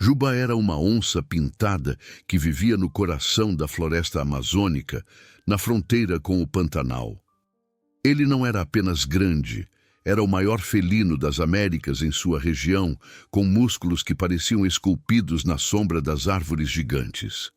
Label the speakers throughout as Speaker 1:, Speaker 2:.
Speaker 1: Juba era uma onça pintada que vivia no coração da floresta amazônica, na fronteira com o Pantanal. Ele não era apenas grande, era o maior felino das Américas em sua região, com músculos que pareciam esculpidos na sombra das árvores gigantes.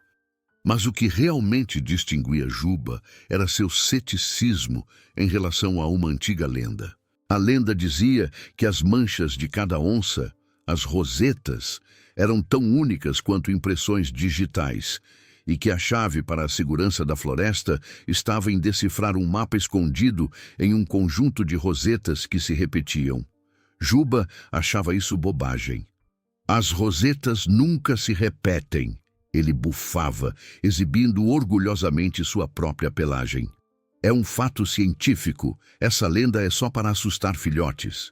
Speaker 1: Mas o que realmente distinguia Juba era seu ceticismo em relação a uma antiga lenda. A lenda dizia que as manchas de cada onça, as rosetas, eram tão únicas quanto impressões digitais, e que a chave para a segurança da floresta estava em decifrar um mapa escondido em um conjunto de rosetas que se repetiam. Juba achava isso bobagem. As rosetas nunca se repetem, ele bufava, exibindo orgulhosamente sua própria pelagem. É um fato científico, essa lenda é só para assustar filhotes.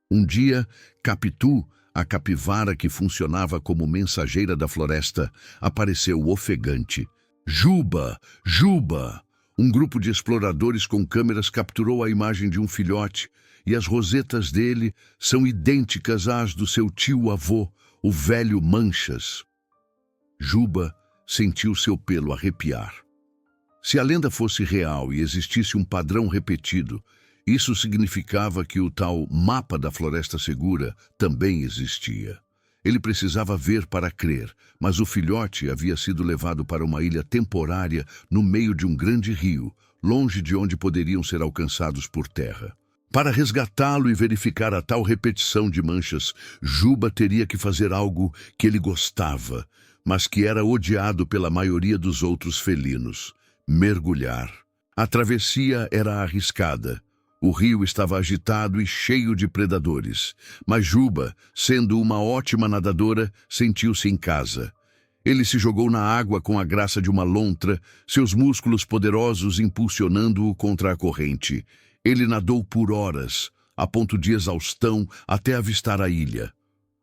Speaker 1: Um dia, Capitu, a capivara que funcionava como mensageira da floresta, apareceu ofegante. Juba! Juba! Um grupo de exploradores com câmeras capturou a imagem de um filhote, e as rosetas dele são idênticas às do seu tio-avô, o velho Manchas. Juba sentiu seu pelo arrepiar. Se a lenda fosse real e existisse um padrão repetido, isso significava que o tal mapa da Floresta Segura também existia. Ele precisava ver para crer, mas o filhote havia sido levado para uma ilha temporária no meio de um grande rio, longe de onde poderiam ser alcançados por terra. Para resgatá-lo e verificar a tal repetição de manchas, Juba teria que fazer algo que ele gostava, mas que era odiado pela maioria dos outros felinos: mergulhar. A travessia era arriscada. O rio estava agitado e cheio de predadores, mas Juba, sendo uma ótima nadadora, sentiu-se em casa. Ele se jogou na água com a graça de uma lontra, seus músculos poderosos impulsionando-o contra a corrente. Ele nadou por horas, a ponto de exaustão, até avistar a ilha.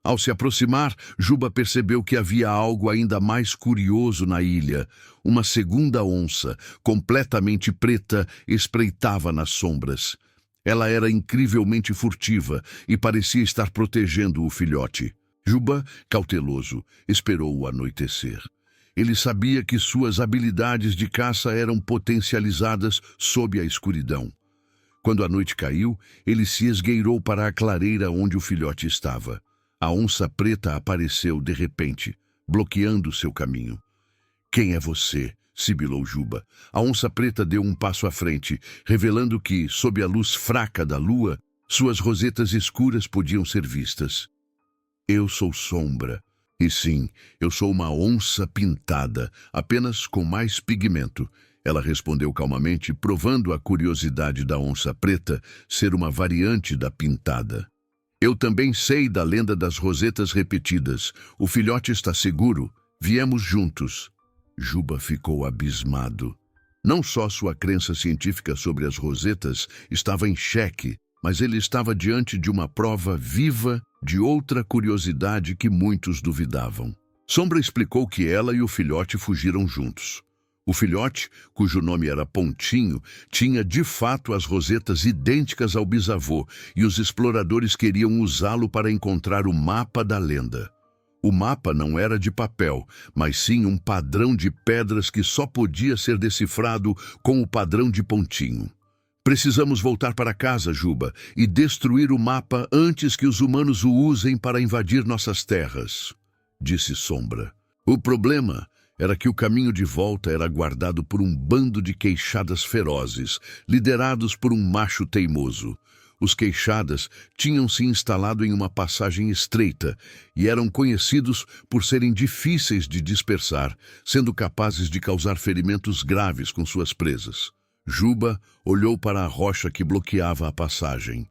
Speaker 1: Ao se aproximar, Juba percebeu que havia algo ainda mais curioso na ilha. Uma segunda onça, completamente preta, espreitava nas sombras. Ela era incrivelmente furtiva e parecia estar protegendo o filhote. Juba, cauteloso, esperou o anoitecer. Ele sabia que suas habilidades de caça eram potencializadas sob a escuridão. Quando a noite caiu, ele se esgueirou para a clareira onde o filhote estava. A onça preta apareceu de repente, bloqueando seu caminho. "Quem é você?", sibilou Juba. A onça preta deu um passo à frente, revelando que, sob a luz fraca da lua, suas rosetas escuras podiam ser vistas. "Eu sou Sombra. E sim, eu sou uma onça pintada, apenas com mais pigmento", ela respondeu calmamente, provando a curiosidade da onça preta ser uma variante da pintada. "Eu também sei da lenda das rosetas repetidas. O filhote está seguro. Viemos juntos." Juba ficou abismado. Não só sua crença científica sobre as rosetas estava em xeque, mas ele estava diante de uma prova viva de outra curiosidade que muitos duvidavam. Sombra explicou que ela e o filhote fugiram juntos. O filhote, cujo nome era Pontinho, tinha de fato as rosetas idênticas ao bisavô, e os exploradores queriam usá-lo para encontrar o mapa da lenda. O mapa não era de papel, mas sim um padrão de pedras que só podia ser decifrado com o padrão de Pontinho. "Precisamos voltar para casa, Juba, e destruir o mapa antes que os humanos o usem para invadir nossas terras", disse Sombra. O problema era que o caminho de volta era guardado por um bando de queixadas ferozes, liderados por um macho teimoso. Os queixadas tinham se instalado em uma passagem estreita e eram conhecidos por serem difíceis de dispersar, sendo capazes de causar ferimentos graves com suas presas. Juba olhou para a rocha que bloqueava a passagem.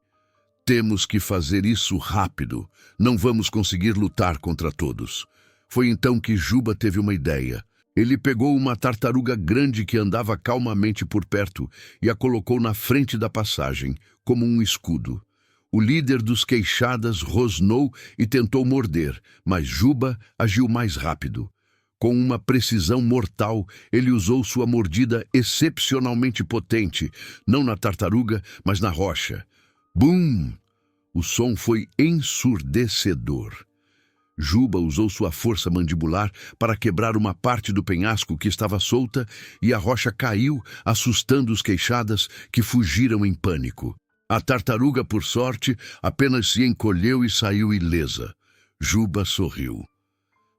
Speaker 1: "Temos que fazer isso rápido. Não vamos conseguir lutar contra todos." Foi então que Juba teve uma ideia. Ele pegou uma tartaruga grande que andava calmamente por perto e a colocou na frente da passagem, como um escudo. O líder dos queixadas rosnou e tentou morder, mas Juba agiu mais rápido. Com uma precisão mortal, ele usou sua mordida excepcionalmente potente, não na tartaruga, mas na rocha. Bum! O som foi ensurdecedor. Juba usou sua força mandibular para quebrar uma parte do penhasco que estava solta e a rocha caiu, assustando os queixadas, que fugiram em pânico. A tartaruga, por sorte, apenas se encolheu e saiu ilesa. Juba sorriu.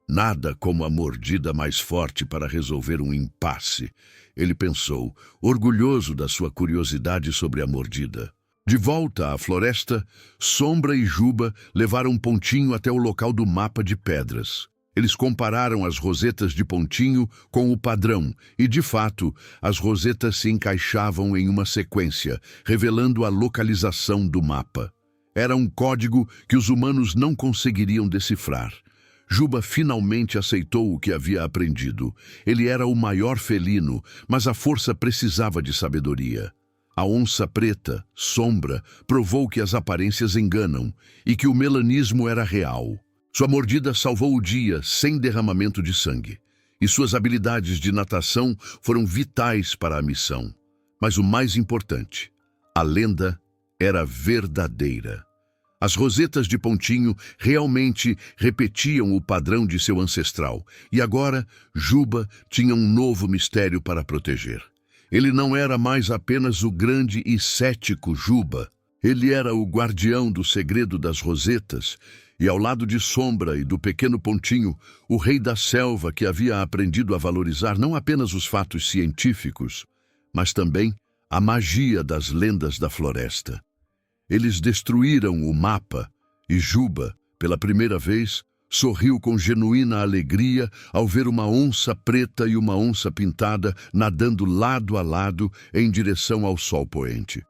Speaker 1: Nada como a mordida mais forte para resolver um impasse, ele pensou, orgulhoso da sua curiosidade sobre a mordida. De volta à floresta, Sombra e Juba levaram Pontinho até o local do mapa de pedras. Eles compararam as rosetas de Pontinho com o padrão e, de fato, as rosetas se encaixavam em uma sequência, revelando a localização do mapa. Era um código que os humanos não conseguiriam decifrar. Juba finalmente aceitou o que havia aprendido. Ele era o maior felino, mas a força precisava de sabedoria. A onça preta, Sombra, provou que as aparências enganam e que o melanismo era real. Sua mordida salvou o dia sem derramamento de sangue. E suas habilidades de natação foram vitais para a missão. Mas o mais importante, a lenda era verdadeira. As rosetas de Pontinho realmente repetiam o padrão de seu ancestral. E agora, Juba tinha um novo mistério para proteger. Ele não era mais apenas o grande e cético Juba. Ele era o guardião do segredo das rosetas, e ao lado de Sombra e do pequeno Pontinho, o rei da selva que havia aprendido a valorizar não apenas os fatos científicos, mas também a magia das lendas da floresta. Eles destruíram o mapa e Juba, pela primeira vez, sorriu com genuína alegria ao ver uma onça preta e uma onça pintada nadando lado a lado em direção ao sol poente.